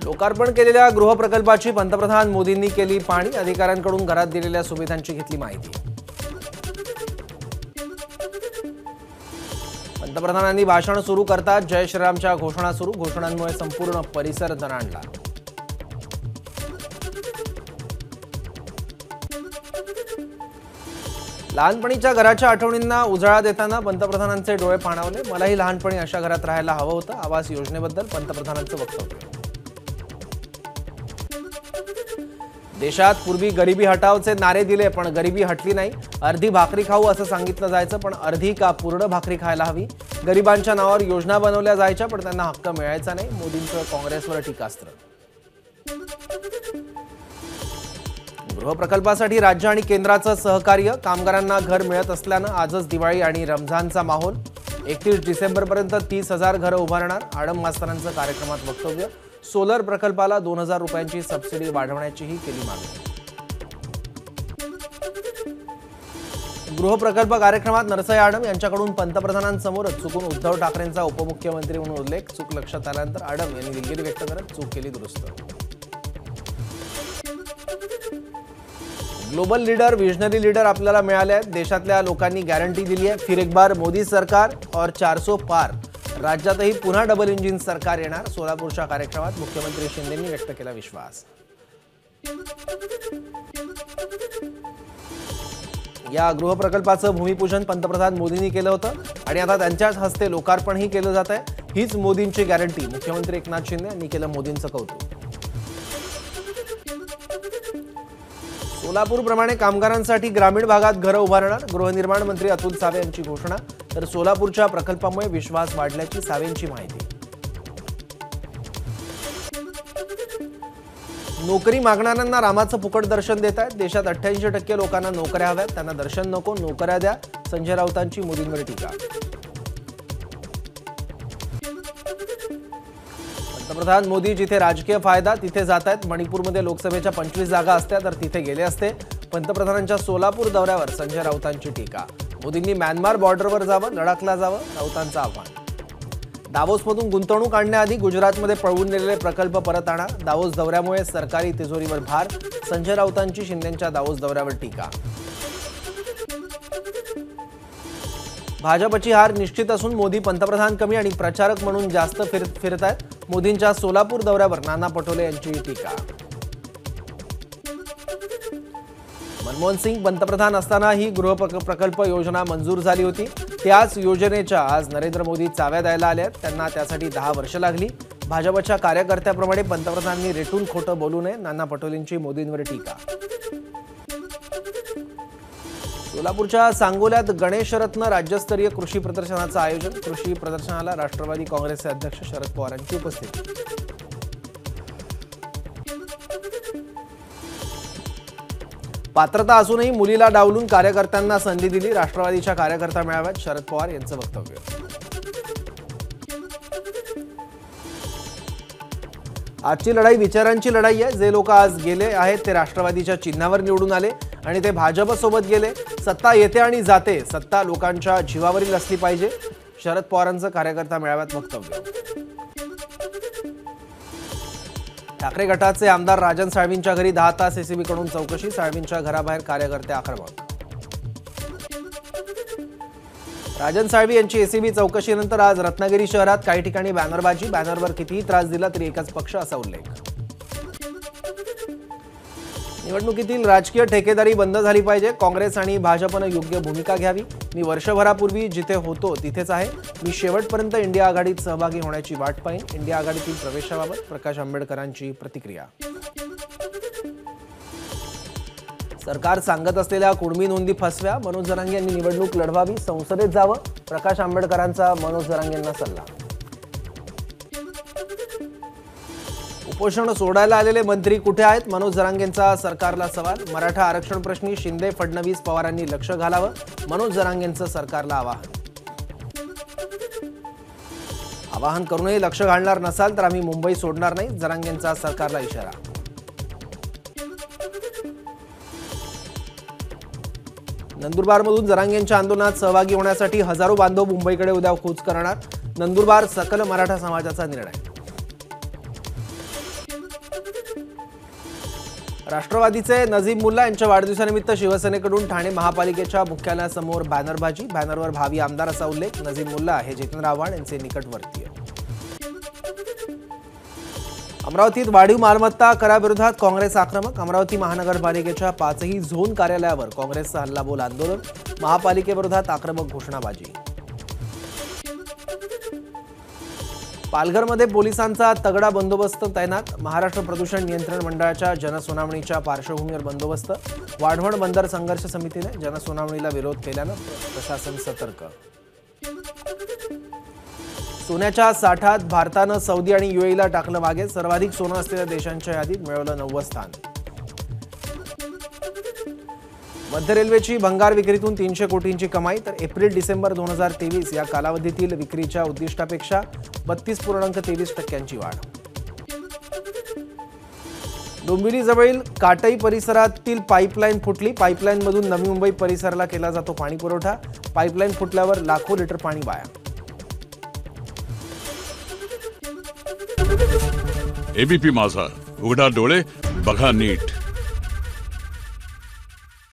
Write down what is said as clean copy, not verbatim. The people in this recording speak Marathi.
लोकार्पण केलेल्या गृहप्रकल्पाची पंतप्रधान मोदींनी केली पाहणी। अधिकाऱ्यांकडून घरात दिलेल्या सुविधांची घेतली माहिती। पंतप्रधानांनी भाषण सुरू करतात जय श्रीरामच्या घोषणा सुरू। घोषणांमुळे संपूर्ण परिसर दणाणला। लहानपणीच्या घराच्या आठवणींना उजाळा देताना पंतप्रधानांचे डोळे पाणावले। मलाही लहानपणी अशा घरात राहायला हवं होतं। आवास योजनेबद्दल पंतप्रधानांचं वक्तव्य। देशात पूर्वी गरिबी हटावचे नारे दिले पण गरिबी हटली नाही। अर्धी भाकरी खाऊ असं सांगितलं जायचं पण अर्धी का पूर्ण भाकरी खायला हवी। गरिबांच्या नावावर योजना बनवल्या जायच्या पण त्यांना हक्क मिळायचा नाही। मोदींचं काँग्रेसवर टीकास्त्र। गृहप्रकल्पासाठी राज्य आणि केंद्राचं सहकार्य। कामगारांना घर मिळत असल्यानं आजच दिवाळी आणि रमजानचा माहोल। 31 डिसेंबरपर्यंत 30,000 घरं उभारणार। आडम मास्तरांचं कार्यक्रमात वक्तव्य। सोलर प्रकल्पाला 2,000 रुपयांची सबसिडी वाढवण्याचीही केली मागणी। गृहप्रकल्प कार्यक्रमात नरसई आडम यांच्याकडून पंतप्रधानांसमोरच चुकून उद्धव ठाकरेंचा उपमुख्यमंत्री म्हणून उल्लेख। चूक लक्षात आल्यानंतर आडम यांनी दिलगिरी व्यक्त करत चूक केली दुरुस्त। ग्लोबल लीडर विजनरी लीडर आपल्याला मिळाले आहेत। देशातल्या लोकांनी गॅरंटी दिली आहे। फिर एक बार मोदी सरकार और 400 पार। राज्यातही पुन्हा डबल इंजिन सरकार येणार। सोलापूरच्या कार्यक्रमात मुख्यमंत्री शिंदेंनी व्यक्त केला विश्वास। या गृहप्रकल्पाचं भूमिपूजन पंतप्रधान मोदींनी केलं होतं आणि आता त्यांच्याच हस्ते लोकार्पणही केलं जात आहे। हीच मोदींची गॅरंटी। मुख्यमंत्री एकनाथ शिंदे यांनी केलं मोदींचं कौतुक। सोलापूरप्रमाणे कामगारांसाठी ग्रामीण भागात घरं उभारणार। गृहनिर्माण मंत्री अतुल सावे यांची घोषणा। तर सोलापूरच्या प्रकल्पामुळे विश्वास वाढल्याची सावेंची माहिती। नोकरी मागणाऱ्यांना रामाचं फुकट दर्शन देत आहेत। देशात 88% लोकांना नोकऱ्या हव्यात, त्यांना दर्शन नको, नोकऱ्या द्या। संजय राऊतांची मोदींवर टीका। पंतप्रधान मोदी जिथे राजकीय फायदा तिथे जात आहेत। मणिपूरमध्ये लोकसभेच्या 25 जागा असत्या तर तिथे गेले असते। पंतप्रधानांच्या सोलापूर दौऱ्यावर संजय राऊतांची टीका। मोदींनी म्यानमार बॉर्डरवर जावं, लडाखला जावं, राऊतांचं आव्हान। दावोसमधून गुंतवणूक आणण्याआधी गुजरातमध्ये पळवून नेलेले प्रकल्प परत आणा। दावोस दौऱ्यामुळे सरकारी तिजोरीवर भार। संजय राऊतांची शिंदेंच्या दावोस दौऱ्यावर टीका। भाजपची हार निश्चित असून मोदी पंतप्रधान कमी आणि प्रचारक म्हणून जास्त फिरत आहेत। मोदींच्या सोलापूर दौऱ्यावर नाना पटोले यांची टीका। मनमोहन सिंग पंतप्रधान असताना ही गृहप्रकल्प योजना मंजूर झाली होती। त्याच योजनेच्या आज नरेंद्र मोदी चाव्या द्यायला आले आहेत। त्यांना त्यासाठी 10 वर्ष लागली। भाजपच्या कार्यकर्त्याप्रमाणे पंतप्रधानांनी रेटून खोटं बोलू नये। नाना पटोलेंची मोदींवर टीका। सोलापूरच्या सांगोल्यात गणेशरत्न राज्यस्तरीय कृषी प्रदर्शनाचं आयोजन। कृषी प्रदर्शनाला राष्ट्रवादी काँग्रेसचे अध्यक्ष शरद पवार यांची उपस्थिती। पात्रता असूनही मुलीला डावलून कार्यकर्त्यांना संधी दिली। राष्ट्रवादीच्या कार्यकर्ता मेळाव्यात शरद पवार यांचं वक्तव्य। आजची लढाई विचारांची लढाई आहे। जे लोक आज गेले आहेत ते राष्ट्रवादीच्या चिन्हावर निवडून आले आणि ते भाजपसोबत गेले। सत्ता येते आणि जाते, सत्ता लोकांच्या जीवावरील असली पाहिजे। शरद पवारांचं कार्यकर्ता मेळाव्यात वक्तव्य। ठाकरे गटाचे आमदार राजन साळवींच्या घरी 10 तास एसीबीकडून चौकशी। साळवींच्या घराबाहेर कार्यकर्ते आक्रमक। राजन साळवी यांची एसीबी चौकशीनंतर आज रत्नागिरी शहरात काही ठिकाणी बॅनरबाजी। बॅनरवर कितीही त्रास दिला तरी एकच पक्ष असा उल्लेख। निवडणुकीतील राजकीय ठेकेदारी बंद झाली पाहिजे। काँग्रेस आणि भाजपने योग्य भूमिका घ्यावी। मी वर्षभरापूर्वी जिथे होतो तिथेच आहे। मी शेवटपर्यंत इंडिया आघाडीत सहभागी होण्याची वाट पाहीन। इंडिया आघाडीतील प्रवेशाबाबत प्रकाश आंबेडकरांची प्रतिक्रिया। सरकार सांगत असलेल्या कुणबी नोंदी फसव्या। मनोज जरांगे यांनी निवडणूक लढवावी, संसदेत जावं। प्रकाश आंबेडकरांचा मनोज जरांगेंना सल्ला। उपोषण सोडायला आलेले मंत्री कुठे आहेत? मनोज जरांगेंचा सरकारला सवाल। मराठा आरक्षण प्रश्नी शिंदे, फडणवीस, पवारांनी लक्ष घालावं। मनोज जरांगेंचं सरकारला आवाहन। आवाहन करूनही लक्ष घालणार नसाल तर आम्ही मुंबई सोडणार नाही। जरांगेंचा सरकारला इशारा। नंदुरबारमधून जरांगेंच्या आंदोलनात सहभागी होण्यासाठी हजारो बांधव मुंबईकडे उद्या कूच करणार। नंदुरबार सकल मराठा समाजाचा निर्णय। राष्ट्रवादीचे नजीब मुल्ला यांच्या वाढदिवसानिमित्त शिवसेनेकडून ठाणे महापालिकेच्या मुख्यालयासमोर बॅनरबाजी, बॅनरवर भावी आमदार असा उल्लेख. नजीब मुल्ला हे जितेंद्र आव्हाड यांचे निकटवर्तीय. अमरावतीत वाढीव मालमत्ता कराविरोधात काँग्रेस आक्रमक. अमरावती महानगरपालिकेच्या 5ही झोन कार्यालयावर काँग्रेसचं हल्लाबोल आंदोलन. महापालिकेविरोधात आक्रमक घोषणाबाजी. पालघरमध्ये पोलिसांचा तगडा बंदोबस्त तैनात. महाराष्ट्र प्रदूषण नियंत्रण मंडळाच्या जनसुनावणीच्या पार्श्वभूमीवर बंदोबस्त. वाढवण बंदर संघर्ष समितीने जनसुनावणीला विरोध केल्यानं प्रशासन सतर्क. सोन्याच्या साठ्यात भारतानं सौदी आणि युएईला टाकलं मागे. सर्वाधिक सोनं असलेल्या देशांच्या यादीत मिळवलं 9वं स्थान. मध्य रेल्वेची भंगार विक्रीतून 300 कोटींची कमाई. तर एप्रिल-डिसेंबर 2023 या कालावधीतील विक्रीच्या उद्दिष्टापेक्षा 32.23% वाढ. डोंबिवलीजवळील काटई परिसरातील पाईपलाईन फुटली. पाईपलाईनमधून नवी मुंबई परिसराला केला जातो पाणी पुरवठा. पाईपलाईन फुटल्यावर लाखो लिटर पाणी वाया. एबीपी माझा, उघडा डोळे बघा नीट.